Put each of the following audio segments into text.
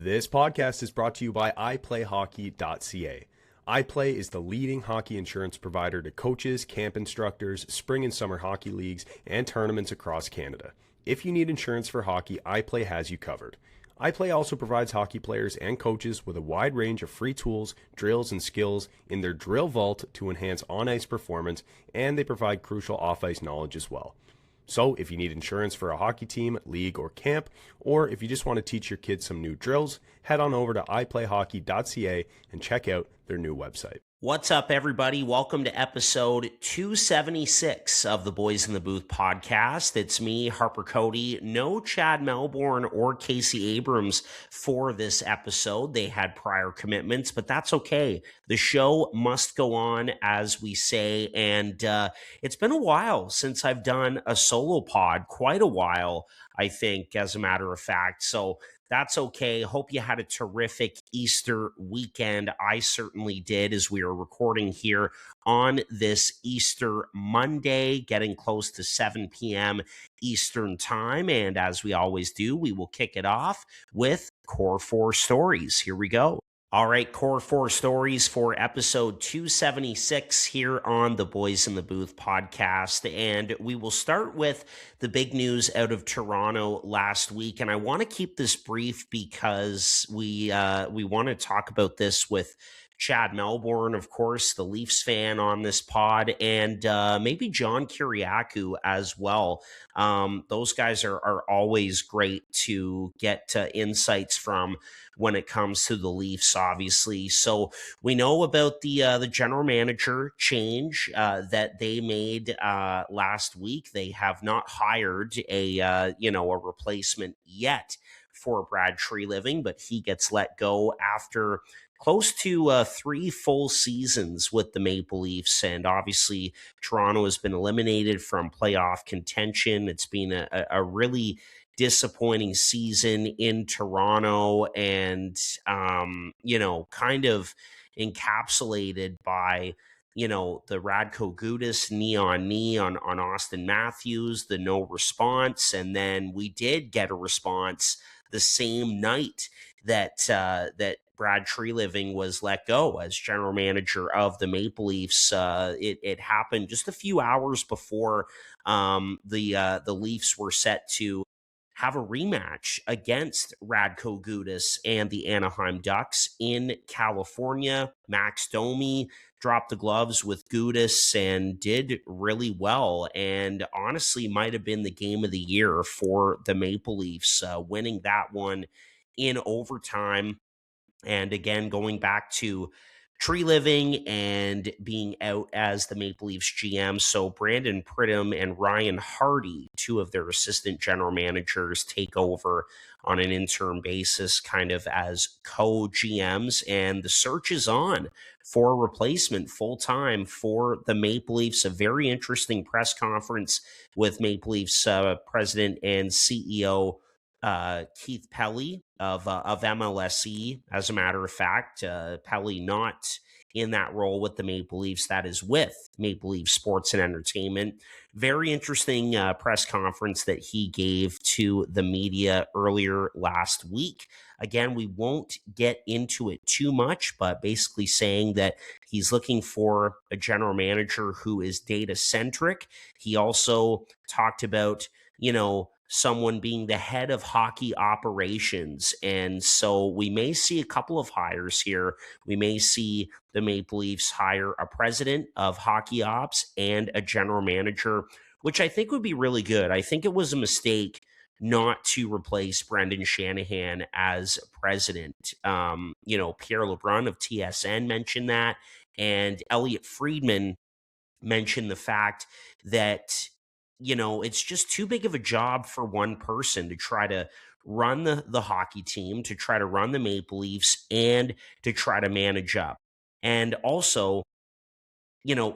This podcast is brought to you by iPlayHockey.ca. iPlay is the leading hockey insurance provider to coaches, camp instructors, spring and summer hockey leagues, and tournaments across Canada. If you need insurance for hockey, iPlay has you covered. iPlay also provides hockey players and coaches with a wide range of free tools, drills, and skills in their drill vault to enhance on-ice performance, and they provide crucial off-ice knowledge as well. So if you need insurance for a hockey team, league, or camp, or if you just want to teach your kids some new drills, head on over to iPlayHockey.ca and check out their new website. What's up, everybody? Welcome to episode 276 of the Boys in the Booth podcast. It's me, Harper Cody. No Chad Melbourne or Casey Abrams for this episode. They had prior commitments, but that's okay. The show must go on, as we say, and it's been a while since I've done a solo pod. Quite a while, I think, as a matter of fact. So that's okay. Hope you had a terrific Easter weekend. I certainly did, as we are recording here on this Easter Monday, getting close to 7 p.m. Eastern time. And as we always do, we will kick it off with Core 4 Stories. Here we go. All right, Core 4 Stories for episode 276 here on the Boys in the Booth podcast. And we will start with the big news out of Toronto last week. And I want to keep this brief because we want to talk about this with Chad Melbourne, of course, the Leafs fan on this pod, and maybe John Kiriakou as well. Those guys are always great to get insights from when it comes to the Leafs, obviously. So we know about the general manager change that they made last week. They have not hired a replacement yet for Brad Treliving, but he gets let go after close to 3 full seasons with the Maple Leafs. And obviously, Toronto has been eliminated from playoff contention. It's been a really disappointing season in Toronto, and kind of encapsulated by the Radko Gudas knee on knee on Austin Matthews, the no response. And then we did get a response the same night that Brad Treliving was let go as general manager of the Maple Leafs. It happened just a few hours before the Leafs were set to have a rematch against Radko Gudas and the Anaheim Ducks in California. Max Domi dropped the gloves with Gudas and did really well, and honestly might have been the game of the year for the Maple Leafs, winning that one in overtime. And again, going back to Treliving and being out as the Maple Leafs GM. So Brandon Pridham and Ryan Hardy, 2 of their assistant general managers, take over on an interim basis, kind of as co-GMs. And the search is on for a replacement full-time for the Maple Leafs. A very interesting press conference with Maple Leafs president and CEO Keith Pelly of MLSE. As a matter of fact, Pelly not in that role with the Maple Leafs. That is with Maple Leaf Sports and Entertainment. Very interesting press conference that he gave to the media earlier last week. Again, we won't get into it too much, but basically saying that he's looking for a general manager who is data-centric. He also talked about, someone being the head of hockey operations. And so we may see a couple of hires here. We may see the Maple Leafs hire a president of hockey ops and a general manager, which I think would be really good. I think it was a mistake not to replace Brendan Shanahan as president. Pierre LeBrun of TSN mentioned that, and Elliot Friedman mentioned the fact that it's just too big of a job for one person to try to run the hockey team, to try to run the Maple Leafs, and to try to manage up. And also,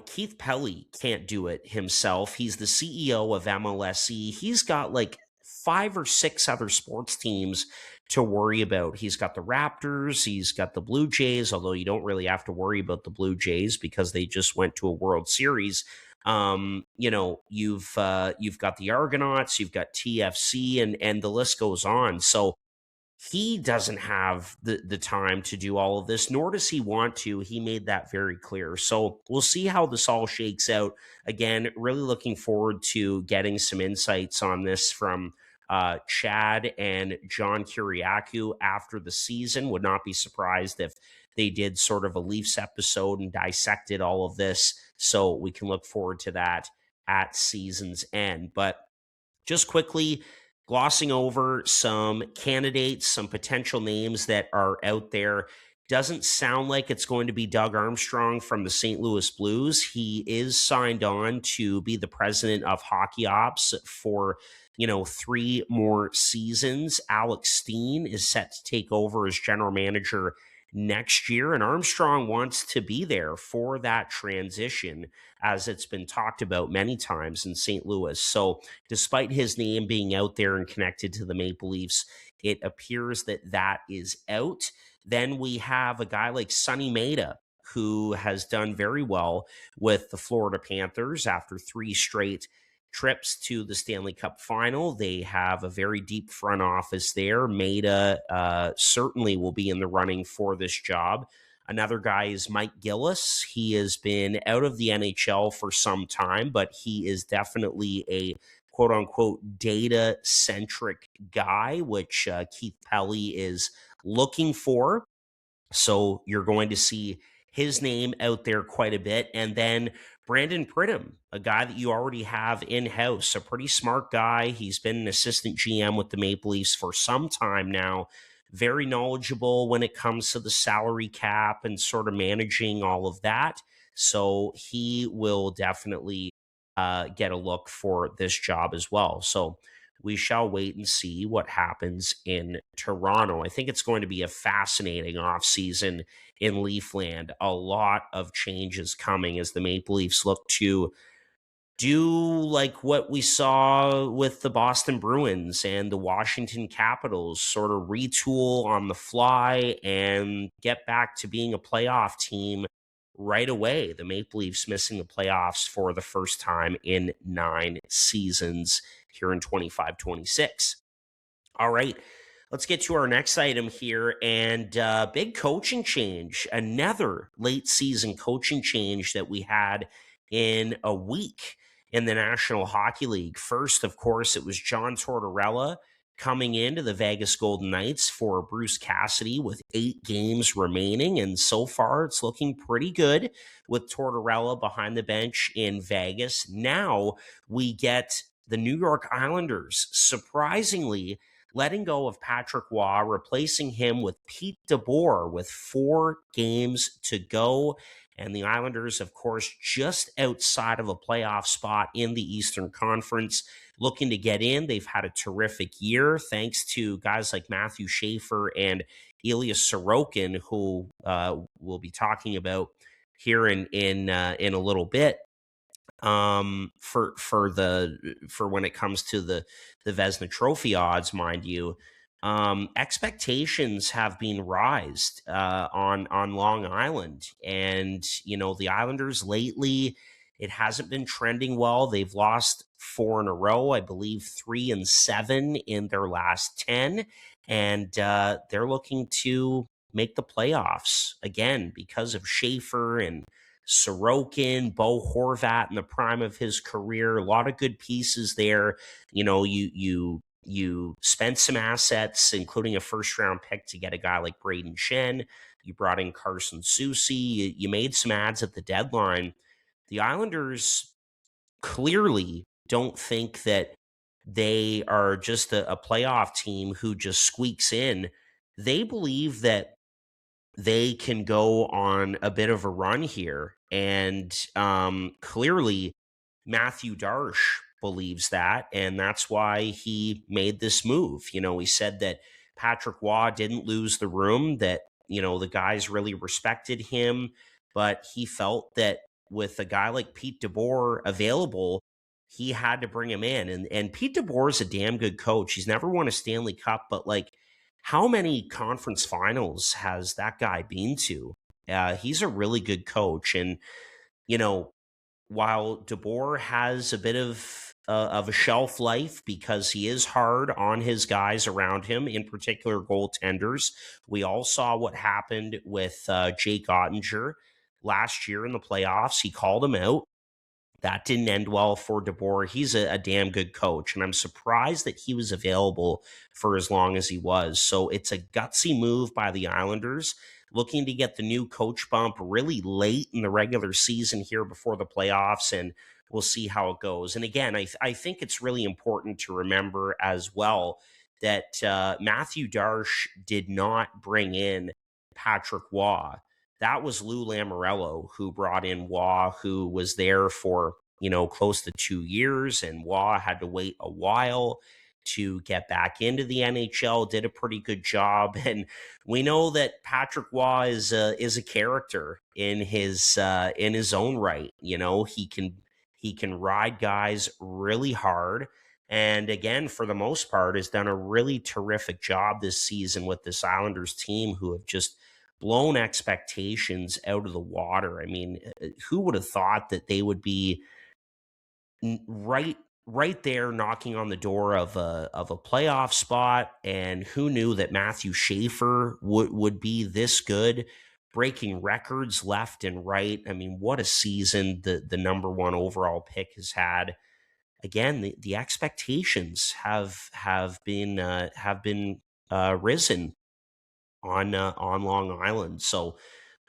Keith Pelly can't do it himself. He's the CEO of MLSE. He's got like 5 or 6 other sports teams to worry about. He's got the Raptors, he's got the Blue Jays, although you don't really have to worry about the Blue Jays because they just went to a World Series. You've got the Argonauts, you've got TFC, and the list goes on. So he doesn't have the time to do all of this, nor does he want to. He made that very clear. So we'll see how this all shakes out. Again, really looking forward to getting some insights on this from Chad and John Kiriakou after the season. Would not be surprised if they did sort of a Leafs episode and dissected all of this. So we can look forward to that at season's end. But just quickly glossing over some candidates, some potential names that are out there. Doesn't sound like it's going to be Doug Armstrong from the St. Louis Blues. He is signed on to be the president of hockey ops for 3 more seasons. Alex Steen is set to take over as general manager next year, and Armstrong wants to be there for that transition, as it's been talked about many times in St. Louis. So despite his name being out there and connected to the Maple Leafs, it appears that is out. Then we have a guy like Sonny Maeda, who has done very well with the Florida Panthers after 3 straight trips to the Stanley Cup final. They have a very deep front office there. Maeda certainly will be in the running for this job. Another guy is Mike Gillis. He has been out of the NHL for some time, but he is definitely a quote unquote data centric guy, which Keith Pelly is looking for. So you're going to see his name out there quite a bit. And then Brandon Pridham, a guy that you already have in-house, a pretty smart guy. He's been an assistant GM with the Maple Leafs for some time now. Very knowledgeable when it comes to the salary cap and sort of managing all of that. So he will definitely get a look for this job as well. So we shall wait and see what happens in Toronto. I think it's going to be a fascinating offseason in Leafland. A lot of changes coming as the Maple Leafs look to do like what we saw with the Boston Bruins and the Washington Capitals, sort of retool on the fly and get back to being a playoff team right away. The Maple Leafs missing the playoffs for the first time in 9 seasons here in 25-26. All right, let's get to our next item here. And big coaching change, another late season coaching change that we had in a week in the National Hockey League. First, of course, it was John Tortorella coming into the Vegas Golden Knights for Bruce Cassidy with 8 games remaining. And so far, it's looking pretty good with Tortorella behind the bench in Vegas. Now we get the New York Islanders surprisingly letting go of Patrick Waugh, replacing him with Pete DeBoer with 4 games to go. And the Islanders, of course, just outside of a playoff spot in the Eastern Conference, looking to get in. They've had a terrific year thanks to guys like Matthew Schaefer and Elias Sorokin, who we'll be talking about here in a little bit. For when it comes to the Vezina Trophy odds, mind you, expectations have been raised on Long Island, and the Islanders lately, it hasn't been trending well. They've lost 4 in a row, I believe 3 and 7 in their last 10, and they're looking to make the playoffs again because of Schaefer and Sorokin, Bo Horvat in the prime of his career. A lot of good pieces there. You spent some assets, including a first-round pick to get a guy like Braden Shen. You brought in Carson Soucy. You made some adds at the deadline. The Islanders clearly don't think that they are just a playoff team who just squeaks in. They believe that they can go on a bit of a run here. And clearly, Matthew Darsh believes that. And that's why he made this move. He said that Patrick Waugh didn't lose the room, that, the guys really respected him. But he felt that with a guy like Pete DeBoer available, he had to bring him in. And Pete DeBoer is a damn good coach. He's never won a Stanley Cup, but how many conference finals has that guy been to? He's a really good coach. And, while DeBoer has a bit of of a shelf life because he is hard on his guys around him, in particular goaltenders. We all saw what happened with Jake Ottinger last year in the playoffs. He called him out. That didn't end well for DeBoer. He's a damn good coach, and I'm surprised that he was available for as long as he was. So it's a gutsy move by the Islanders, looking to get the new coach bump really late in the regular season here before the playoffs, and we'll see how it goes. And again, I think it's really important to remember as well that Matthew Darche did not bring in Patrick Waugh. That was Lou Lamoriello who brought in Waugh, who was there for, close to 2 years, and Waugh had to wait a while to get back into the NHL, did a pretty good job. And we know that Patrick Waugh is a character in his own right. He can ride guys really hard. And again, for the most part, has done a really terrific job this season with this Islanders team, who have just blown expectations out of the water. I mean, who would have thought that they would be right there knocking on the door of a playoff spot? And who knew that Matthew Schaefer would be this good, breaking records left and right? I mean, what a season the number one overall pick has had. Again, the expectations have been risen on Long Island. So,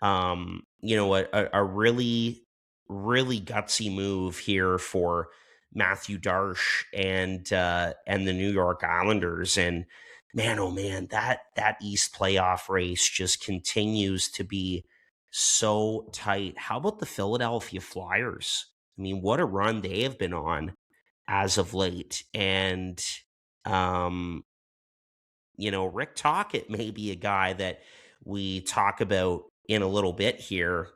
a really, really gutsy move here for Matthew Darche and the New York Islanders. And man, oh man, that East playoff race just continues to be so tight. How about the Philadelphia Flyers? I mean, what a run they have been on as of late. And Rick Tocchet may be a guy that we talk about in a little bit here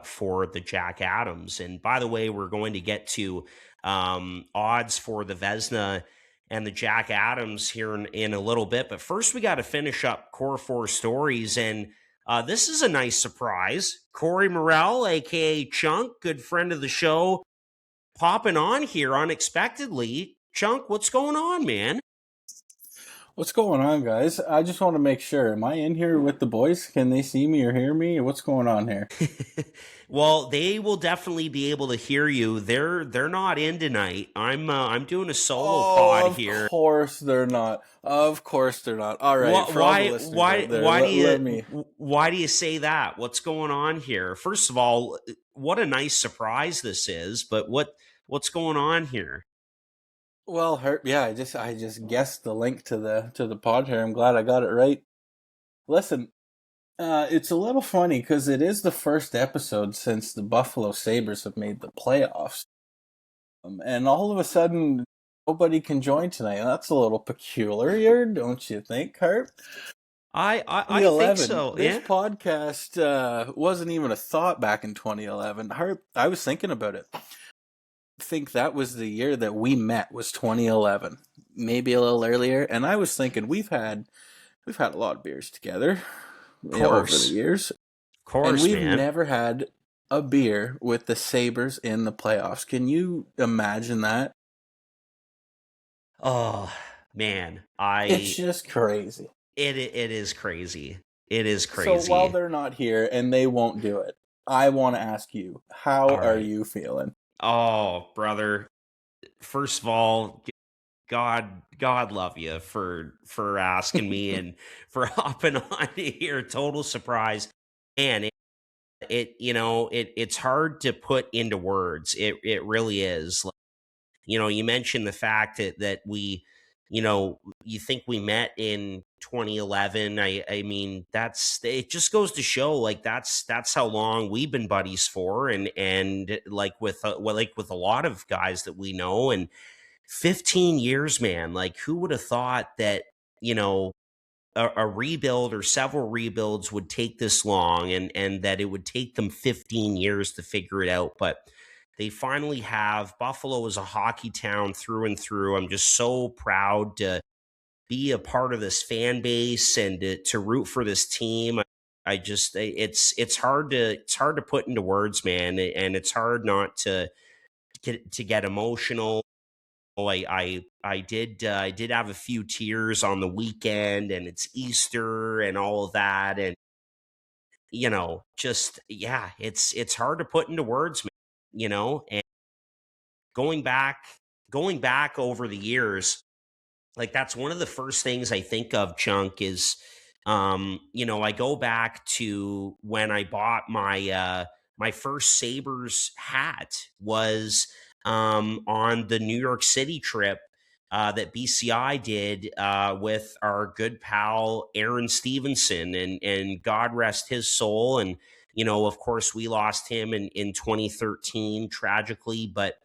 for the Jack Adams. And by the way, we're going to get to odds for the Vezina and the Jack Adams here in a little bit. But first, we got to finish up Core 4 stories. And this is a nice surprise. Cory Morrell, a.k.a. Chunk, good friend of the show, popping on here unexpectedly. Chunk, what's going on, man? What's going on, guys? I just want to make sure. Am I in here with the boys? Can they see me or hear me? What's going on here? Well, they will definitely be able to hear you. They're not in tonight. I'm doing a solo pod here. Of course they're not. Of course they're not. All right. Why do you say that? What's going on here? First of all, what a nice surprise this is. But what's going on here? Well, I just guessed the link to the pod here. I'm glad I got it right. Listen, it's a little funny because it is the first episode since the Buffalo Sabres have made the playoffs, and all of a sudden nobody can join tonight. That's a little peculiar, don't you think, Harp? I think so. This podcast wasn't even a thought back in 2011. Harp, I was thinking about it. Think that was the year that we met, was 2011, maybe a little earlier. And I was thinking we've had a lot of beers together over the years. Of course, and we've never had a beer with the Sabres in the playoffs. Can you imagine that? Oh man, it's just crazy. It is crazy. It is crazy. So while they're not here and they won't do it, I want to ask you, how are you feeling? Oh, brother. First of all, God love you for asking me and for hopping on here. Total surprise. And it's hard to put into words. It really is. You mentioned the fact that we, you think we met in 2011. I mean, it just goes to show, like, that's how long we've been buddies for, and like with a lot of guys that we know, and 15 years, man. Like, who would have thought that a rebuild or several rebuilds would take this long, and that it would take them 15 years to figure it out? But they finally have. Buffalo is a hockey town through and through. I'm just so proud to be a part of this fan base and to root for this team. It's hard to put into words, man, and it's hard not to get emotional. I did have a few tears on the weekend, and it's Easter and all of that, and just yeah, it's hard to put into words, man, and going back going back over the years, like that's one of the first things I think of, Chunk, is I go back to when I bought my first Sabres hat was on the New York City trip that BCI did with our good pal Aaron Stevenson, and God rest his soul. And of course, we lost him in 2013 tragically, but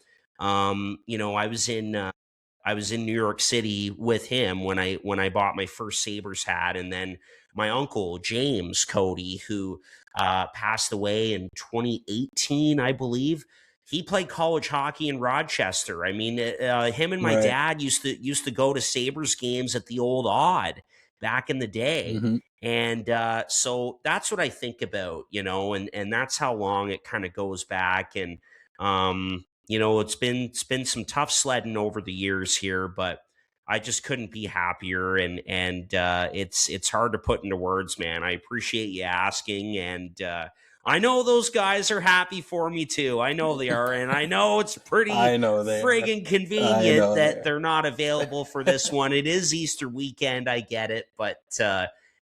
I was in New York City with him when I bought my first Sabres hat, and then my uncle James Cody, who passed away in 2018, I believe. He played college hockey in Rochester. I mean, him and my Right. dad used to go to Sabres games at the old Odd back in the day. Hmm. And so that's what I think about, and that's how long it kind of goes back. And it's been some tough sledding over the years here, but I just couldn't be happier, and it's hard to put into words, man. I appreciate you asking, and I know those guys are happy for me too. I know they are, and I know it's pretty I know they are. friggin' I convenient know they that are. they're not available for this one. It is Easter weekend, I get it, but it's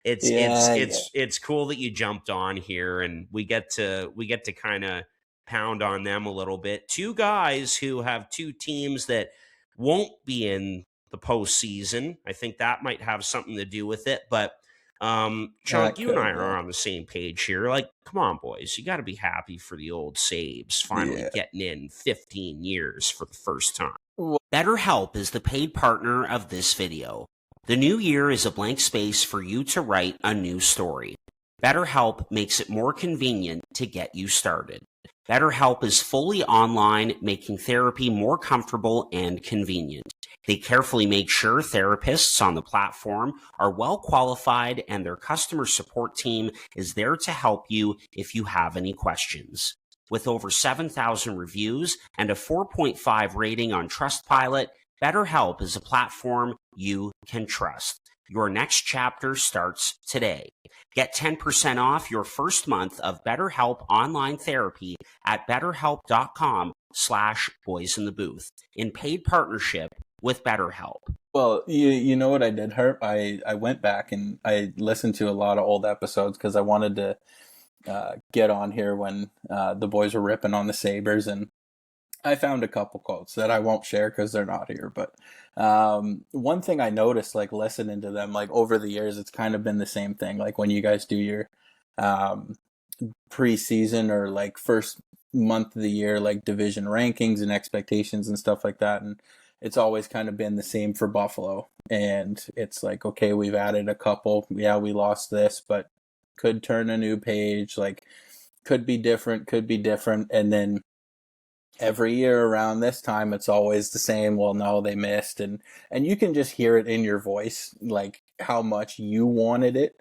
it's Yeah, yeah. it's it's cool that you jumped on here, and we get to kind of pound on them a little bit. Two guys who have two teams that won't be in the postseason. I think that might have something to do with it. But Chunk, That you and I could, are yeah. on the same page here. Like, come on, boys. You got to be happy for the old Sabes finally Yeah. getting in 15 years for the first time. Well, BetterHelp is the paid partner of this video. The new year is a blank space for you to write a new story. BetterHelp makes it more convenient to get you started. BetterHelp is fully online, making therapy more comfortable and convenient. They carefully make sure therapists on the platform are well qualified, and their customer support team is there to help you if you have any questions. With over 7,000 reviews and a 4.5 rating on Trustpilot, BetterHelp is a platform you can trust. Your next chapter starts today. Get 10% off your first month of BetterHelp online therapy at betterhelp.com/boysinthebooth in paid partnership with BetterHelp. well, you know what I did, Herb? I went back and I listened to a lot of old episodes because I wanted to get on here when the boys were ripping on the Sabres, and I found a couple quotes that I won't share because they're not here. But one thing I noticed, like listening to them, like over the years, it's kind of been the same thing. Like when you guys do your um, preseason or like first month of the year, like division rankings and expectations and stuff like that. And it's always kind of been the same for Buffalo. And it's like, okay, we've added a couple. Yeah, we lost this, but could turn a new page. Like could be different, could be different. And then every year around this time, it's always the same. Well, no, they missed. And you can just hear it in your voice, like how much you wanted it.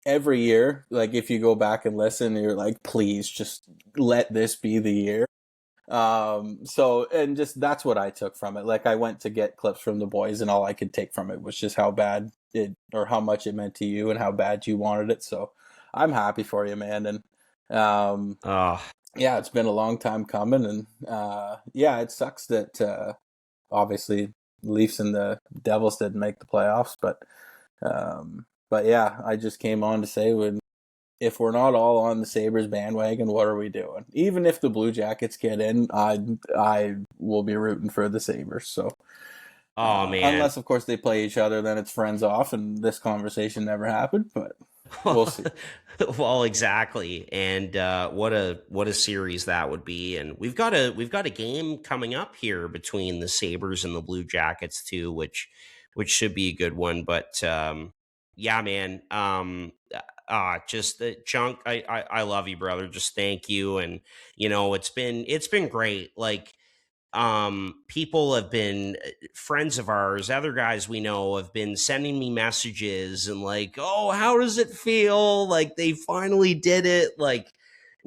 Every year, like if you go back and listen, you're like, please just let this be the year. So, and just that's what I took from it. Like I went to get clips from the boys, and all I could take from it was just how bad it, or how much it meant to you and how bad you wanted it. So I'm happy for you, man. And, Oh, yeah, it's been a long time coming, and yeah, it sucks that obviously Leafs and the Devils didn't make the playoffs, but yeah, I just came on to say, if we're not all on the Sabres bandwagon, what are we doing? Even if the Blue Jackets get in, I will be rooting for the Sabres. So man. unless of course they play each other, then it's friends off, and this conversation never happened. But we'll see. Well, exactly, and what a series that would be. And we've got a game coming up here between the Sabres and the Blue Jackets too, which should be a good one. But yeah, man, just Chunk, I love you, brother. Just thank you, and it's been great. Like people have been friends of ours, other guys we know have been sending me messages and like, oh, how does it feel? Like they finally did it. Like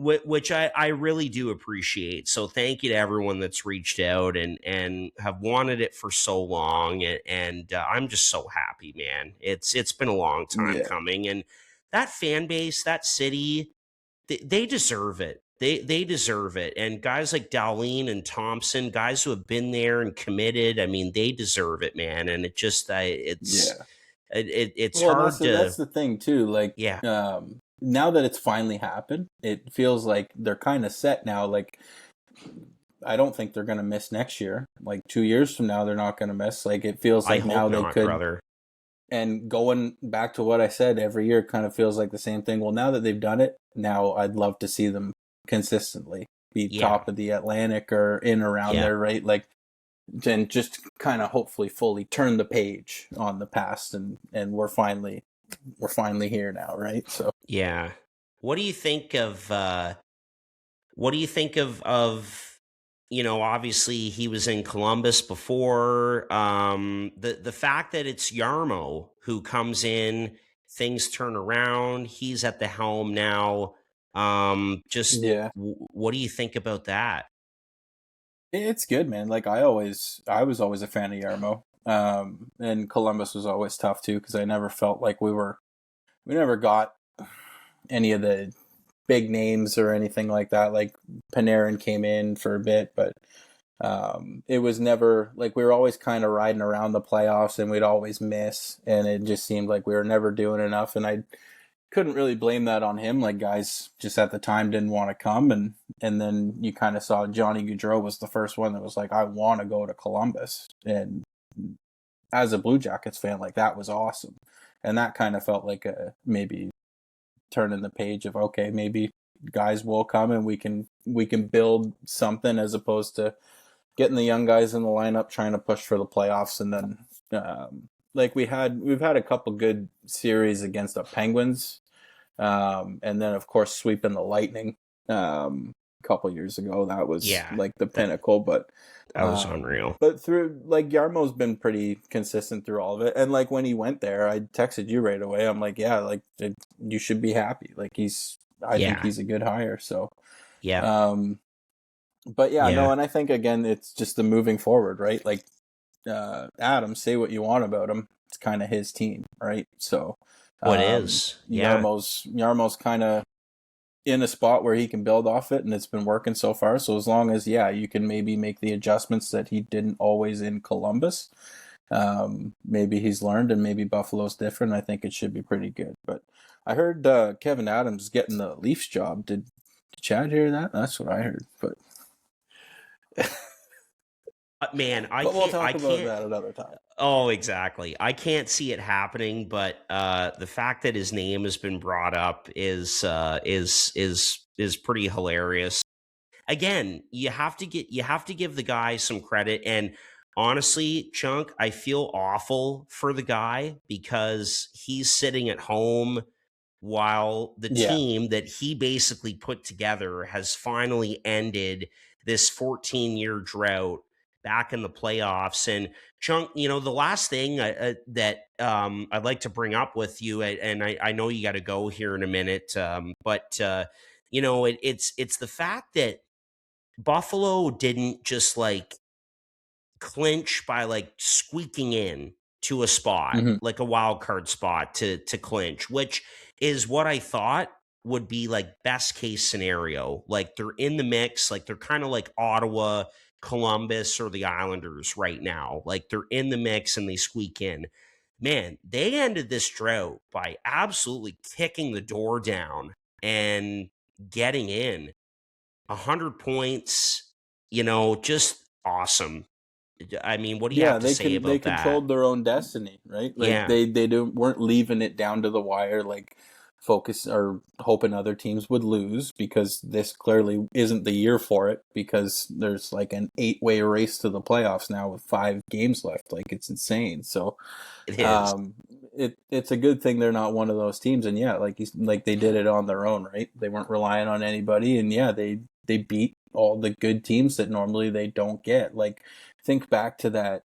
which I really do appreciate. So thank you to everyone that's reached out and have wanted it for so long. And I'm just so happy, man. It's been a long time Yeah. coming. And that fan base, that city, they deserve it. They deserve it. And guys like Dowleen and Thompson, guys who have been there and committed, I mean, they deserve it, man. And it just, Yeah. it's Well, hard that's the thing too. Like, yeah, now that it's finally happened, it feels like they're kind of set now. Like, I don't think they're going to miss next year. Like 2 years from now, they're not going to miss. Like, it feels I like now hope they not, could. brother. And going back to what I said, every year kind of feels like the same thing. Well, now that they've done it, now I'd love to see them consistently be top of the Atlantic or in around there, right? Like, and just kind of hopefully fully turn the page on the past, and we're finally here now, right? So yeah. What do you think of obviously he was in Columbus before. The fact that it's Yarmo who comes in, things turn around, he's at the helm now. What do you think about that? it's good, man. Like, I was always a fan of Yarmo. And Columbus was always tough too, because I never felt like we never got any of the big names or anything like that. Like, Panarin came in for a bit, but it was never like, we were always kind of riding around the playoffs and we'd always miss, and it just seemed like we were never doing enough. And I couldn't really blame that on him. Like, guys just at the time didn't want to come, and then you kind of saw Johnny Gaudreau was the first one that was like, I want to go to Columbus. And as a Blue Jackets fan, like, that was awesome. And that kind of felt like a maybe turning the page of, okay, maybe guys will come and we can build something, as opposed to getting the young guys in the lineup trying to push for the playoffs. And then like, we've had a couple good series against the Penguins, and then of course sweeping the Lightning a couple years ago. That was like the pinnacle. But that was unreal. But through, like, Yarmo's been pretty consistent through all of it. And like, when he went there, I texted you right away. I'm like, yeah, like, you should be happy. Like, I think he's a good hire. So but no, and I think again it's just the moving forward, right? Like, Adam, say what you want about him, it's kind of his team, right? So Yarmo's kind of in a spot where he can build off it, and it's been working so far. So as long as you can maybe make the adjustments that he didn't always in Columbus, maybe he's learned, and maybe Buffalo's different. I think it should be pretty good. But I heard Kevin Adams getting the Leafs job. Did Chad hear that? That's what I heard. But man, we'll talk about that another time. Oh, exactly. I can't see it happening, but the fact that his name has been brought up is pretty hilarious. Again, you have to give the guy some credit. And honestly, Chunk, I feel awful for the guy, because he's sitting at home while the team that he basically put together has finally ended this 14-year drought back in the playoffs. And Chunk, the last thing that I'd like to bring up with you, and I know you got to go here in a minute, but it's the fact that Buffalo didn't just like clinch by like squeaking in to a spot, like a wild card spot to clinch, which is what I thought would be like best case scenario. Like, they're in the mix, like they're kind of like Ottawa, Columbus, or the Islanders right now. Like, they're in the mix and they squeak in. Man, they ended this drought by absolutely kicking the door down and getting in 100 points, just awesome. I mean, what do you have to say about that? They controlled their own destiny, right? Like, they weren't leaving it down to the wire, like focus or hoping other teams would lose, because this clearly isn't the year for it, because there's like an 8-way race to the playoffs now with 5 games left. Like, it's insane. So it is. It's a good thing they're not one of those teams. And like they did it on their own, right? They weren't relying on anybody, and they beat all the good teams that normally they don't get. Like, think back to that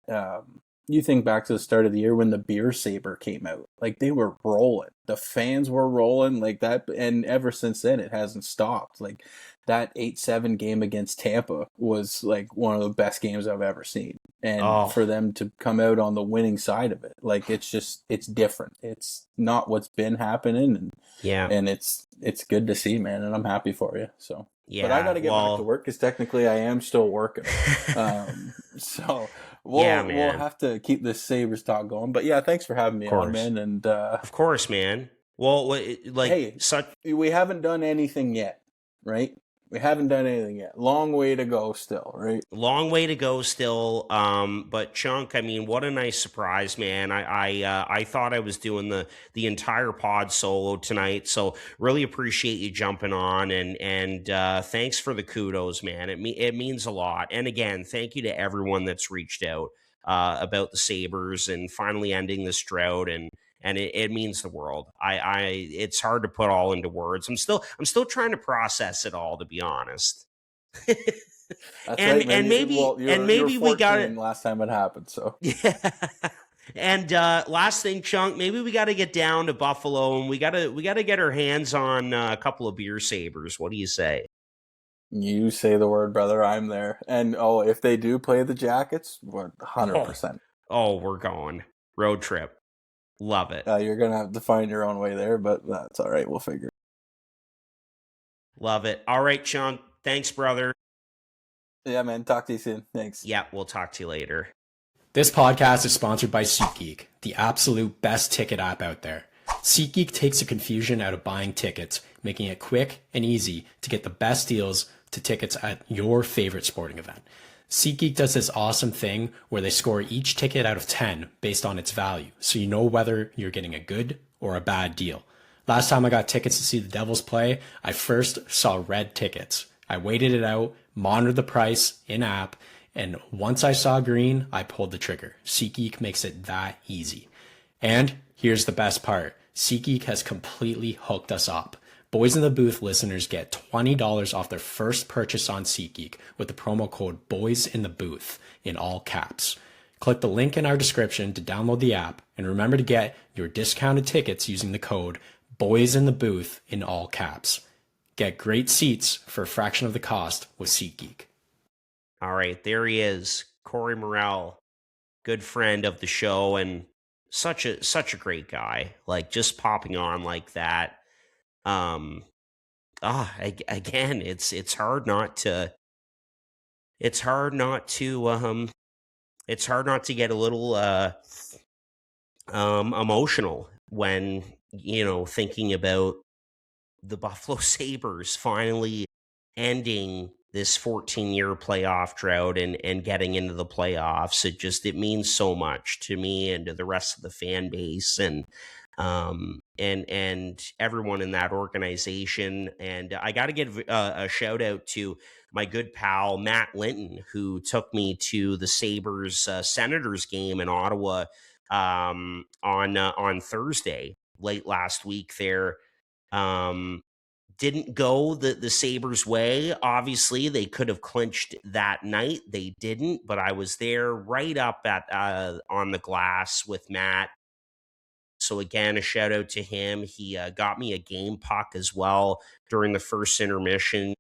you think back to the start of the year when the beer saber came out, like they were rolling, the fans were rolling like that, and ever since then it hasn't stopped. Like that 8-7 game against Tampa was like one of the best games I've ever seen, and Oh, for them to come out on the winning side of it, like it's different. It's not what's been happening, yeah. and it's good to see, man, and I'm happy for you. So, but I got Yeah. to get back to Well, work because technically I am still working. So yeah, we'll man. have to keep this Sabres talk going. But yeah, thanks for having Of me on, course. man. And Of course, man. Well, like hey, such we haven't done anything yet, right? We haven't done anything yet. Long way to go still, right? long way to go still. But Chunk, I mean, what a nice surprise, man. I thought I was doing the entire pod solo tonight, so really appreciate you jumping on and thanks for the kudos, man. It means a lot. And again, thank you to everyone that's reached out about the Sabres and finally ending this drought and it means the world. It's hard to put all into words. I'm still trying to process it all, to be honest. That's right, and man. and maybe You were we got it. 14 last time it happened, so Yeah. And last thing, Chunk, maybe we got to get down to Buffalo and we gotta get our hands on a couple of beer sabers. What do you say? you say the word, brother. I'm there. And oh, if they do play the Jackets, we're Oh, 100%. we're going road trip. Love it. You're gonna have to find your own way there, but that's all right. We'll figure. Love it. All right, Chunk. Thanks, brother. Yeah, man. Talk to you soon. Thanks. Yeah, we'll talk to you later. This podcast is sponsored by SeatGeek, the absolute best ticket app out there. SeatGeek takes the confusion out of buying tickets, making it quick and easy to get the best deals to tickets at your favorite sporting event. SeatGeek does this awesome thing where they score each ticket out of 10 based on its value, so you know whether you're getting a good or a bad deal. Last time I got tickets to see the Devils play, I first saw red tickets. I waited it out, monitored the price in-app, and once I saw green, I pulled the trigger. SeatGeek makes it that easy. And here's the best part. SeatGeek has completely hooked us up. Boys in the Booth listeners get $20 off their first purchase on SeatGeek with the promo code Boys in the Booth in all caps. Click the link in our description to download the app and remember to get your discounted tickets using the code Boys in the Booth in all caps. Get great seats for a fraction of the cost with SeatGeek. All right, there he is, Cory Morrell, good friend of the show and such a great guy. Like just popping on like that. Um, again, it's hard not to it's hard not to it's hard not to get a little emotional when thinking about the Buffalo Sabres finally ending this 14-year playoff drought and getting into the playoffs. It means so much to me and to the rest of the fan base and everyone in that organization. And I got to give a shout out to my good pal Matt Linton, who took me to the Sabres Senators game in Ottawa on Thursday late last week. There didn't go the Sabres way. Obviously, they could have clinched that night. They didn't, but I was there right up at on the glass with Matt. So again, a shout out to him. He got me a game puck as well during the first intermission.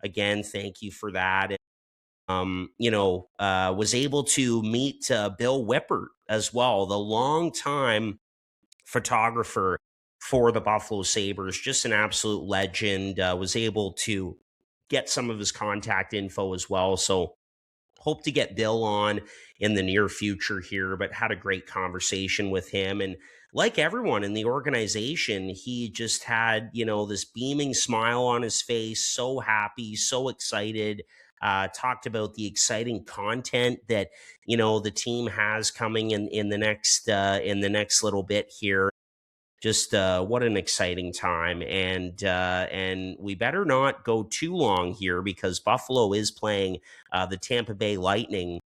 Again, thank you for that. Was able to meet Bill Whippert as well, the longtime photographer for the Buffalo Sabres, just an absolute legend. Was able to get some of his contact info as well. So hope to get Bill on in the near future here, but had a great conversation with him. And like everyone in the organization, he just had, this beaming smile on his face, so happy, so excited. Talked about the exciting content that, the team has coming in the next little bit here. Just what an exciting time, and we better not go too long here because Buffalo is playing the Tampa Bay Lightning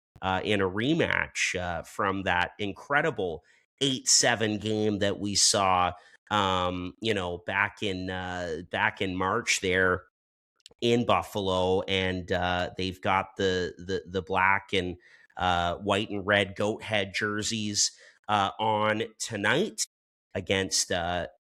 in a rematch from that incredible 8-7 game that we saw, back in March there in Buffalo, and they've got the black and white and red goat head jerseys on tonight against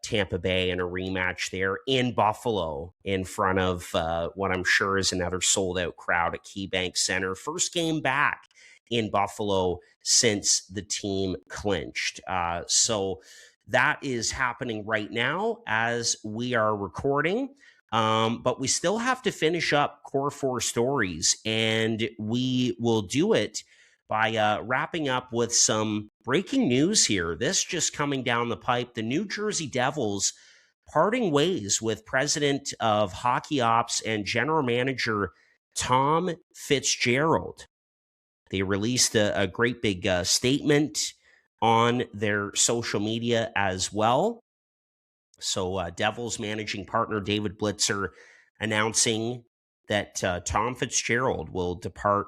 Tampa Bay in a rematch there in Buffalo in front of what I'm sure is another sold-out crowd at KeyBank Center. First game back in Buffalo since the team clinched. So that is happening right now as we are recording. But we still have to finish up Core 4 stories, and we will do it by wrapping up with some breaking news here. This just coming down the pipe. The New Jersey Devils parting ways with president of hockey ops and general manager Tom Fitzgerald. They released a great big statement on their social media as well. So Devils managing partner David Blitzer announcing that Tom Fitzgerald will depart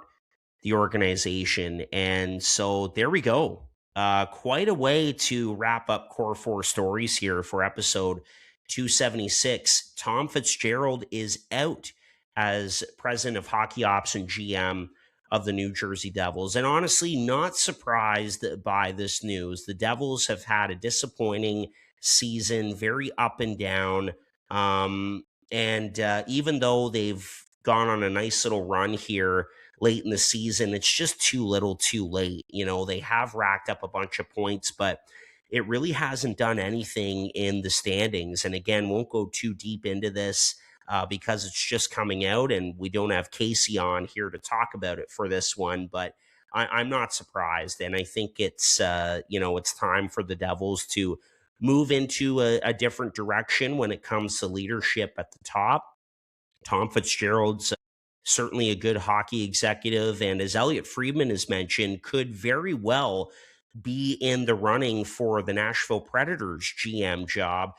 the organization. And so there we go. Quite a way to wrap up Core 4 stories here for episode 276. Tom Fitzgerald is out as president of hockey ops and GM of the New Jersey Devils. And honestly, not surprised by this news. The Devils have had a disappointing season, very up and down. And even though they've gone on a nice little run here late in the season, it's just too little too late. You know, they have racked up a bunch of points, but it really hasn't done anything in the standings. And again, won't go too deep into this because it's just coming out and we don't have Casey on here to talk about it for this one, but I'm not surprised. And I think it's, it's time for the Devils to move into a different direction when it comes to leadership at the top. Tom Fitzgerald's certainly a good hockey executive, and as Elliot Friedman has mentioned, could very well be in the running for the Nashville Predators GM job.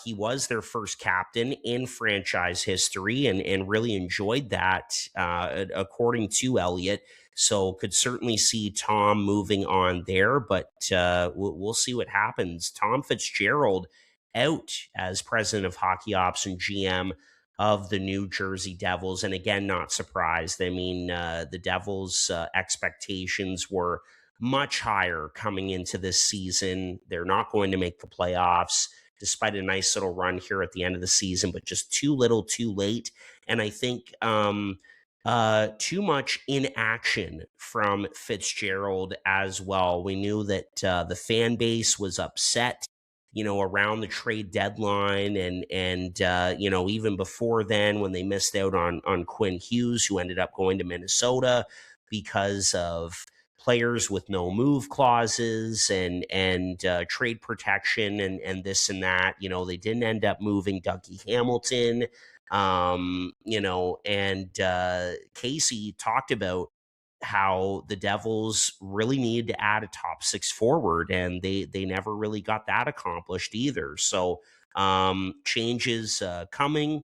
He was their first captain in franchise history and really enjoyed that, according to Elliot. So could certainly see Tom moving on there, but we'll see what happens. Tom Fitzgerald out as president of hockey ops and GM of the New Jersey Devils. And again, not surprised. I mean, the Devils' expectations were much higher coming into this season. They're not going to make the playoffs, despite a nice little run here at the end of the season, but just too little too late. And I think too much inaction from Fitzgerald as well. We knew that the fan base was upset, around the trade deadline and even before then when they missed out on Quinn Hughes, who ended up going to Minnesota because of players with no move clauses and trade protection and this and that. They didn't end up moving Dougie Hamilton. And Casey talked about how the Devils really needed to add a top six forward, and they never really got that accomplished either. So changes coming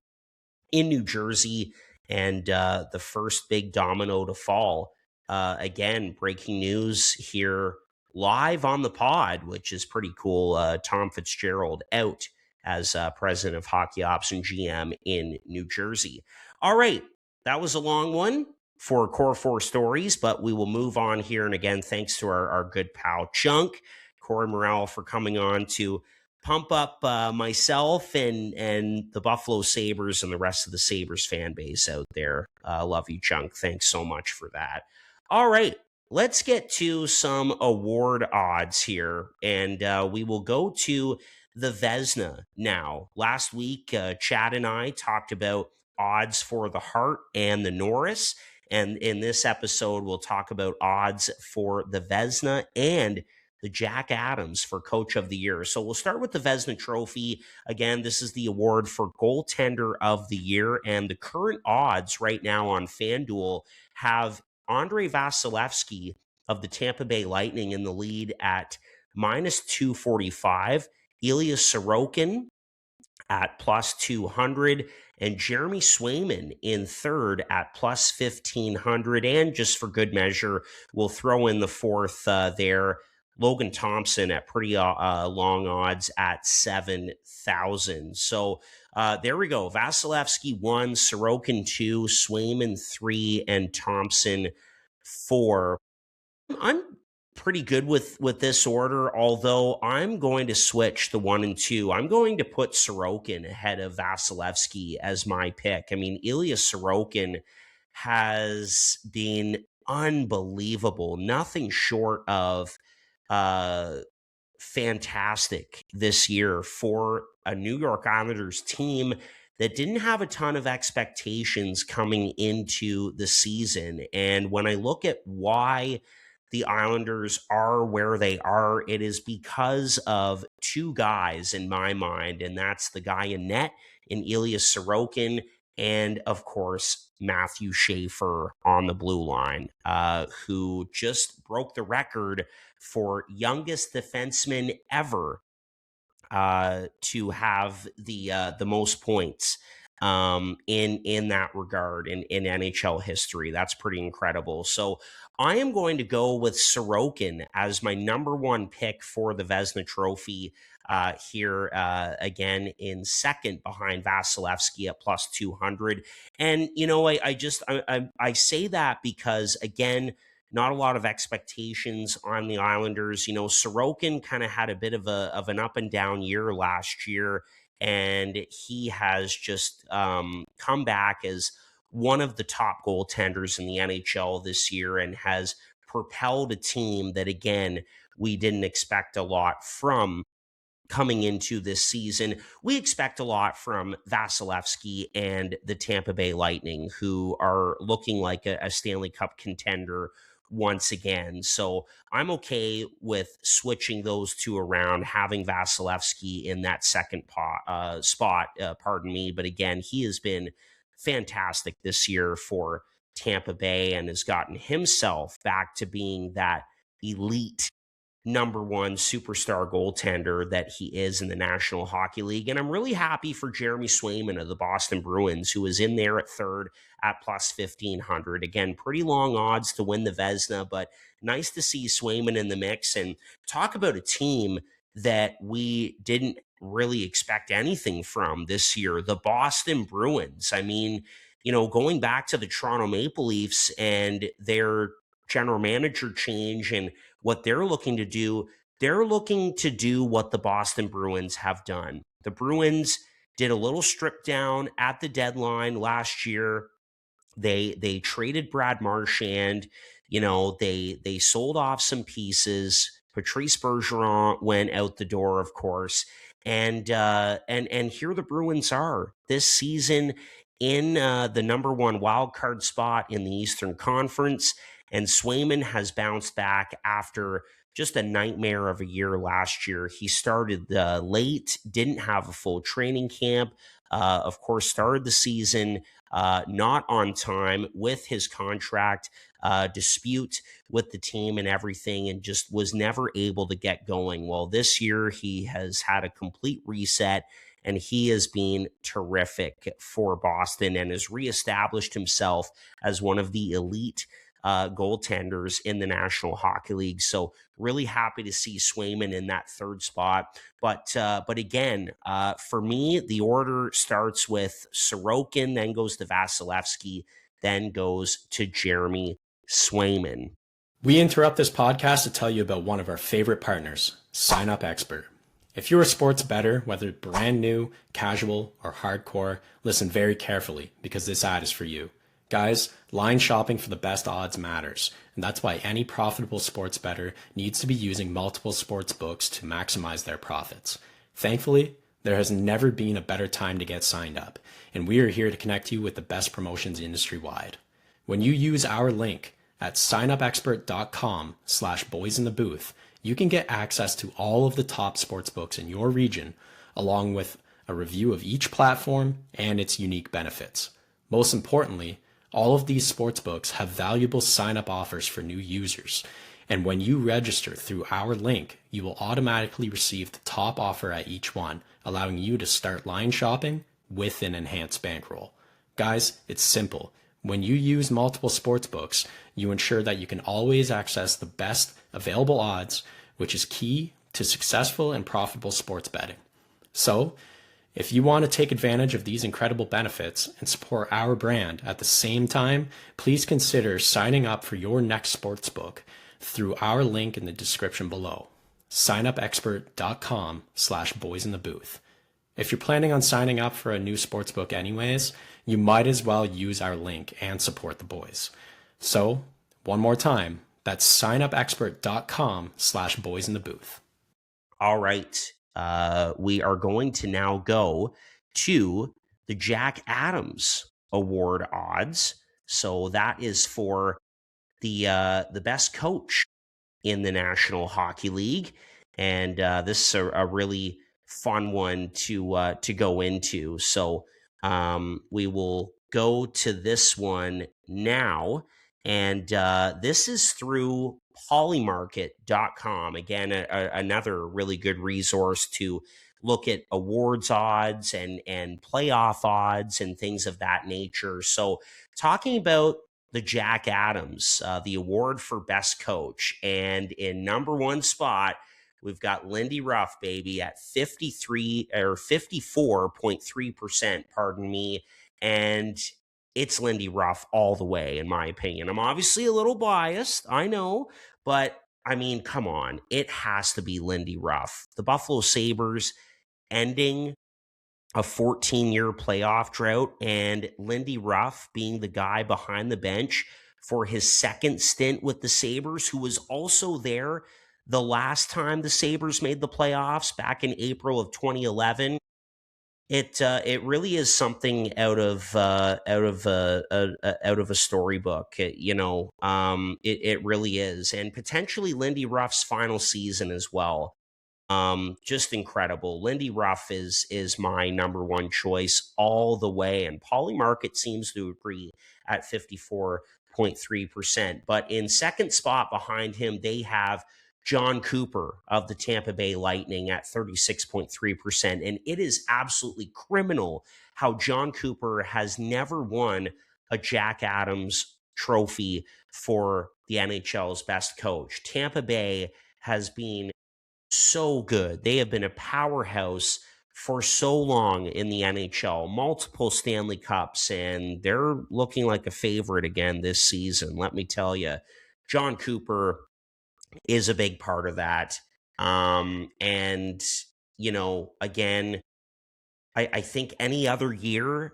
in New Jersey, and the first big domino to fall. Again, breaking news here live on the pod, which is pretty cool. Tom Fitzgerald out as president of hockey ops and GM in New Jersey. All right, that was a long one for Core 4 stories, but we will move on here. And again, thanks to our good pal Chunk, Cory Morrell, for coming on to pump up myself and the Buffalo Sabres and the rest of the Sabres fan base out there. Love you, Chunk. Thanks so much for that. All right, let's get to some award odds here, and we will go to the Vezina now. Last week, Chad and I talked about odds for the Hart and the Norris. And in this episode, we'll talk about odds for the Vezina and the Jack Adams for Coach of the Year. So we'll start with the Vezina Trophy. Again, this is the award for Goaltender of the Year. And the current odds right now on FanDuel have Andrei Vasilevsky of the Tampa Bay Lightning in the lead at minus 245, Ilya Sorokin at plus 200, and Jeremy Swayman in third at plus 1,500. And just for good measure, we'll throw in the fourth there, Logan Thompson at pretty long odds at 7,000. So there we go. Vasilevsky 1, Sorokin 2, Swayman 3, and Thompson 4. I'm pretty good with this order, although I'm going to switch the 1 and 2. I'm going to put Sorokin ahead of Vasilevsky as my pick. I mean, Ilya Sorokin has been unbelievable, nothing short of uh fantastic this year for a New York Islanders team that didn't have a ton of expectations coming into the season. And when I look at why the Islanders are where they are, it is because of two guys in my mind, and that's the guy in net in Ilya Sorokin, and of course, Matthew Schaefer on the blue line, who just broke the record for youngest defenseman ever to have the most points in that regard in NHL history. That's pretty incredible. So I am going to go with Sorokin as my number one pick for the Vezina Trophy here again in second behind Vasilevsky at plus 200. And you know, I say that because again, not a lot of expectations on the Islanders. You know, Sorokin kind of had a bit of an up and down year last year, and he has just come back as one of the top goaltenders in the NHL this year and has propelled a team that, again, we didn't expect a lot from coming into this season. We expect a lot from Vasilevsky and the Tampa Bay Lightning, who are looking like a Stanley Cup contender once again. So I'm okay with switching those two around, having Vasilevsky in that second spot, pardon me. But again, he has been fantastic this year for Tampa Bay and has gotten himself back to being that elite number one superstar goaltender that he is in the National Hockey League. And I'm really happy for Jeremy Swayman of the Boston Bruins, who is in there at third at plus 1,500. Again, pretty long odds to win the Vezina, but nice to see Swayman in the mix. And talk about a team that we didn't really expect anything from this year, the Boston Bruins. I mean, you know, going back to the Toronto Maple Leafs and their general manager change and what they're looking to do what the Boston Bruins have done. The Bruins did a little strip down at the deadline last year. They traded Brad Marchand. You know, they sold off some pieces. Patrice Bergeron went out the door, of course, and here the Bruins are this season in the number one wild card spot in the Eastern Conference. And Swayman has bounced back after just a nightmare of a year last year. He started late, didn't have a full training camp. Of course, started the season not on time with his contract dispute with the team and everything, and just was never able to get going. Well, this year he has had a complete reset, and he has been terrific for Boston and has reestablished himself as one of the elite goaltenders in the National Hockey League. So really happy to see Swayman in that third spot. But again, for me, the order starts with Sorokin, then goes to Vasilevsky, then goes to Jeremy Swayman. We interrupt this podcast to tell you about one of our favorite partners, Sign Up Expert. If you're a sports bettor, whether brand new, casual, or hardcore, listen very carefully because this ad is for you. Guys, line shopping for the best odds matters, and that's why any profitable sports bettor needs to be using multiple sports books to maximize their profits. Thankfully, there has never been a better time to get signed up, and we are here to connect you with the best promotions industry-wide. When you use our link at signupexpert.com/boysinthebooth, you can get access to all of the top sports books in your region, along with a review of each platform and its unique benefits. Most importantly, all of these sportsbooks have valuable sign-up offers for new users. And when you register through our link, you will automatically receive the top offer at each one, allowing you to start line shopping with an enhanced bankroll. Guys, it's simple. When you use multiple sportsbooks, you ensure that you can always access the best available odds, which is key to successful and profitable sports betting. So, if you want to take advantage of these incredible benefits and support our brand at the same time, please consider signing up for your next sportsbook. through our link in the description below, signupexpert.com/boysinthebooth. If you're planning on signing up for a new sportsbook anyways, you might as well use our link and support the boys. So, one more time, that's signupexpert.com/boysinthebooth. All right. We are going to now go to the Jack Adams Award odds. So that is for the best coach in the National Hockey League, and this is a really fun one to go into. So we will go to this one now, and this is through polymarket.com. Again, another really good resource to look at awards odds and playoff odds and things of that nature. So talking about the Jack Adams, the award for best coach. And in number one spot, we've got Lindy Ruff, baby, at 54.3%, pardon me. And it's Lindy Ruff all the way, in my opinion. I'm obviously a little biased, I know, but I mean, come on. It has to be Lindy Ruff. The Buffalo Sabres ending a 14-year playoff drought, and Lindy Ruff being the guy behind the bench for his second stint with the Sabres, who was also there the last time the Sabres made the playoffs back in April of 2011. It really is something out of a storybook. It really is, and potentially Lindy Ruff's final season as well. Just incredible. Lindy Ruff is my number one choice all the way, and Polymarket seems to agree at 54.3%. But in second spot behind him, they have John Cooper of the Tampa Bay Lightning at 36.3%. And it is absolutely criminal how John Cooper has never won a Jack Adams trophy for the NHL's best coach. Tampa Bay has been so good. They have been a powerhouse for so long in the NHL, multiple Stanley Cups, and they're looking like a favorite again this season. Let me tell you, John Cooper is a big part of that. And, again, I think any other year,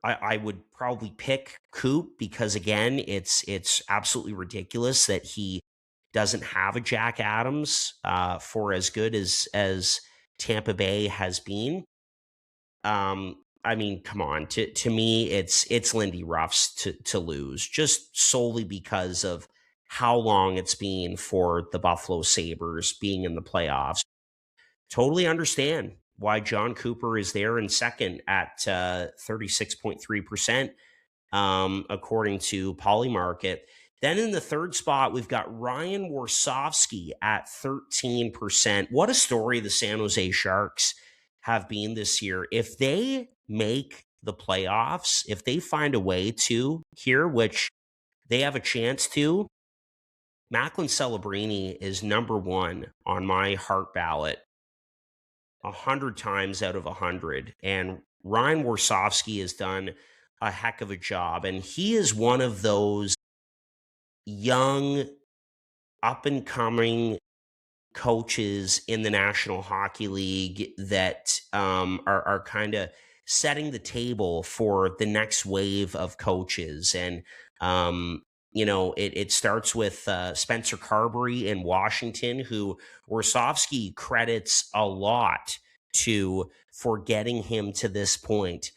I would probably pick Coop because, again, it's absolutely ridiculous that he doesn't have a Jack Adams for as good as Tampa Bay has been. I mean, come on. To me, it's Lindy Ruff's to lose, just solely because of how long it's been for the Buffalo Sabres being in the playoffs. Totally understand why John Cooper is there in second at 36.3%, according to Polymarket. Then in the third spot, we've got Ryan Warsofsky at 13%. What a story the San Jose Sharks have been this year. If they make the playoffs, if they find a way to here, which they have a chance to, Macklin Celebrini is number one on my heart ballot 100 times out of 100. And Ryan Warsofsky has done a heck of a job. And he is one of those young, up-and-coming coaches in the National Hockey League that are kind of setting the table for the next wave of coaches. And, it starts with Spencer Carberry in Washington, who Warsofsky credits a lot to for getting him to this point.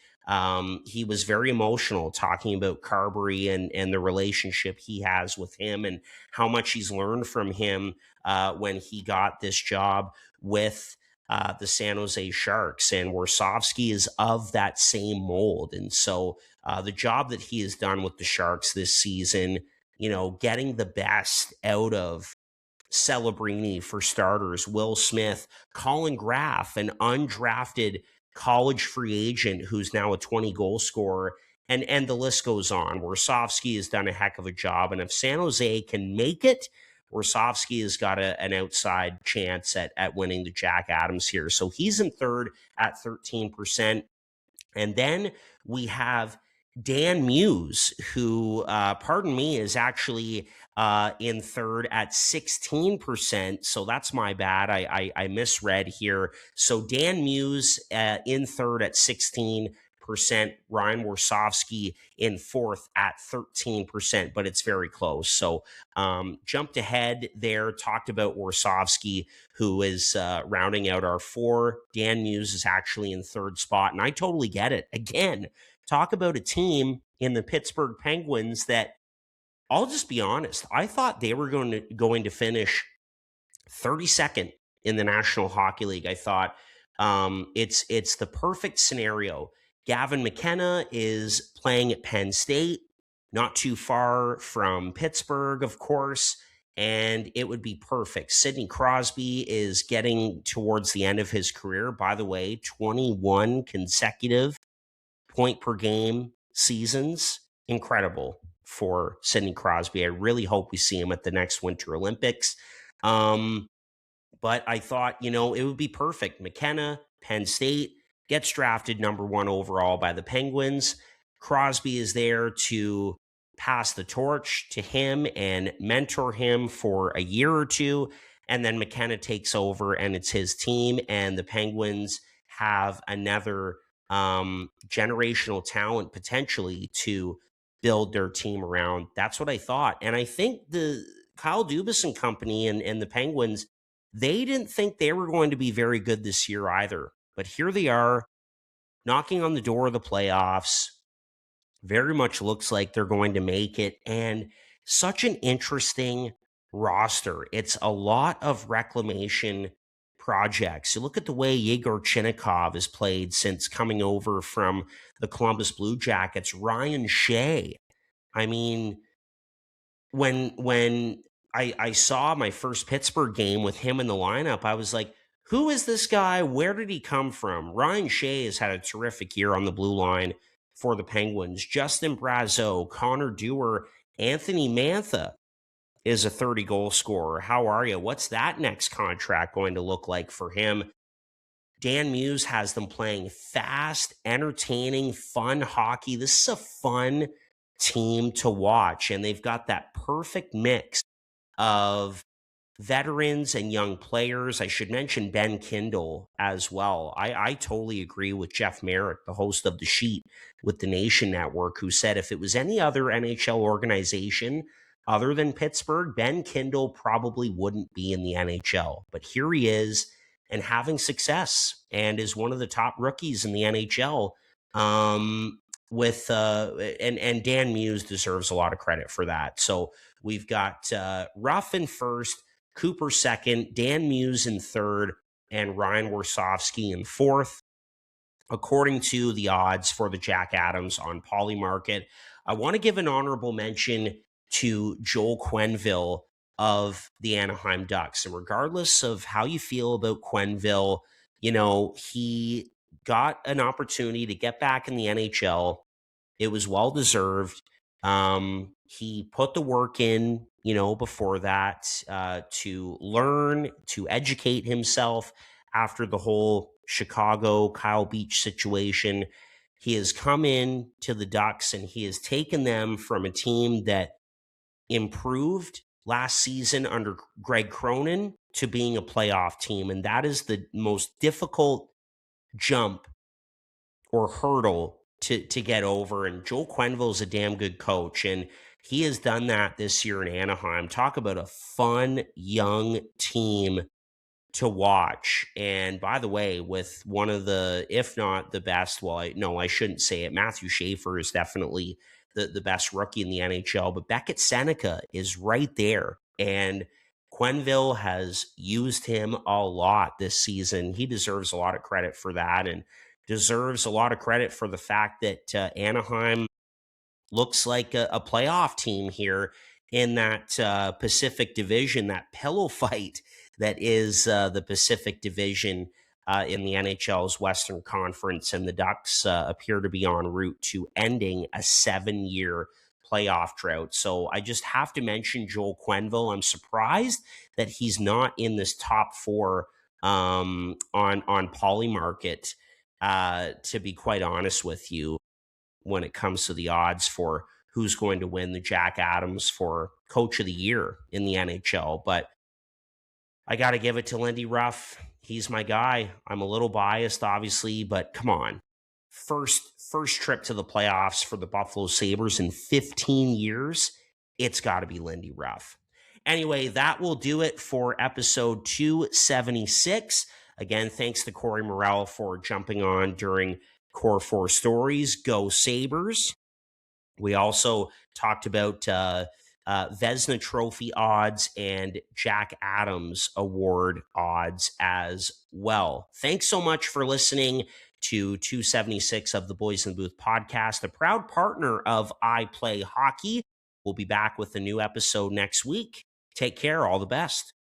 He was very emotional talking about Carberry and the relationship he has with him and how much he's learned from him when he got this job with the San Jose Sharks. And Warsofsky is of that same mold. And so the job that he has done with the Sharks this season, getting the best out of Celebrini for starters, Will Smith, Colin Graff, an undrafted college free agent who's now a 20-goal scorer, and the list goes on. Warsofsky has done a heck of a job, and if San Jose can make it, Warsofsky has got an outside chance at winning the Jack Adams here. So he's in third at 13%. And then we have Dan Muse, who, pardon me, is actually in third at 16%. So that's my bad. I misread here. So Dan Muse in third at 16%. Ryan Warsofsky in fourth at 13%, but it's very close. So jumped ahead there, talked about Warsofsky, who is rounding out our four. Dan Muse is actually in third spot, and I totally get it. Again, talk about a team in the Pittsburgh Penguins that, I'll just be honest, I thought they were going to finish 32nd in the National Hockey League. I thought it's the perfect scenario. Gavin McKenna is playing at Penn State, not too far from Pittsburgh, of course, and it would be perfect. Sidney Crosby is getting towards the end of his career. By the way, 21 consecutive point per game seasons. Incredible for Sidney Crosby. I really hope we see him at the next Winter Olympics. But I thought, it would be perfect. McKenna, Penn State, gets drafted number 1 overall by the Penguins. Crosby is there to pass the torch to him and mentor him for a year or two. And then McKenna takes over and it's his team. And the Penguins have another generational talent potentially to build their team around. That's what I thought. And I think the Kyle Dubas and company and the Penguins, they didn't think they were going to be very good this year either. But here they are, knocking on the door of the playoffs. Very much looks like they're going to make it. And such an interesting roster. It's a lot of reclamation projects. You look at the way Yegor Chinnikov has played since coming over from the Columbus Blue Jackets. Ryan Shea. I mean, when I saw my first Pittsburgh game with him in the lineup, I was like, who is this guy? Where did he come from? Ryan Shea has had a terrific year on the blue line for the Penguins. Justin Brazeau, Connor Dewar, Anthony Mantha is a 30-goal scorer. How are you? What's that next contract going to look like for him? Dan Muse has them playing fast, entertaining, fun hockey. This is a fun team to watch, and they've got that perfect mix of veterans and young players. I should mention Ben Kindle as well. I totally agree with Jeff Merrick, the host of The Sheet with the Nation Network, who said if it was any other NHL organization other than Pittsburgh, Ben Kindle probably wouldn't be in the NHL. But here he is and having success and is one of the top rookies in the NHL. And Dan Muse deserves a lot of credit for that. So we've got Ruff in first, Cooper second, Dan Muse in third, and Ryan Warsofsky in fourth, according to the odds for the Jack Adams on Polymarket. I want to give an honorable mention to Joel Quenneville of the Anaheim Ducks. And regardless of how you feel about Quenneville, he got an opportunity to get back in the NHL. It was well-deserved. He put the work in, before that, to learn, to educate himself after the whole Chicago Kyle Beach situation. He has come in to the Ducks and he has taken them from a team that improved last season under Greg Cronin to being a playoff team. And that is the most difficult jump or hurdle to get over. And Joel Quenneville is a damn good coach, and he has done that this year in Anaheim. Talk about a fun, young team to watch. And by the way, with one of the, if not the best, I shouldn't say it, Matthew Schaefer is definitely the best rookie in the NHL, but Beckett Seneca is right there. And Quenneville has used him a lot this season. He deserves a lot of credit for that, and deserves a lot of credit for the fact that Anaheim looks like a playoff team here in that Pacific Division, that pillow fight that is the Pacific Division in the NHL's Western Conference. And the Ducks appear to be en route to ending a 7-year playoff drought. So I just have to mention Joel Quenneville. I'm surprised that he's not in this top 4 on Polymarket, to be quite honest with you. when it comes to the odds for who's going to win the Jack Adams for Coach of the Year in the NHL. But I got to give it to Lindy Ruff. He's my guy. I'm a little biased, obviously, but come on. First trip to the playoffs for the Buffalo Sabres in 15 years. It's got to be Lindy Ruff. Anyway, that will do it for episode 276. Again, thanks to Cory Morrell for jumping on during Core 4 Stories. Go Sabres. We also talked about Vezina Trophy odds and Jack Adams Award odds as well. Thanks so much for listening to 276 of the Boys in the Booth podcast, a proud partner of I Play Hockey. We'll be back with a new episode next week. Take care. All the best.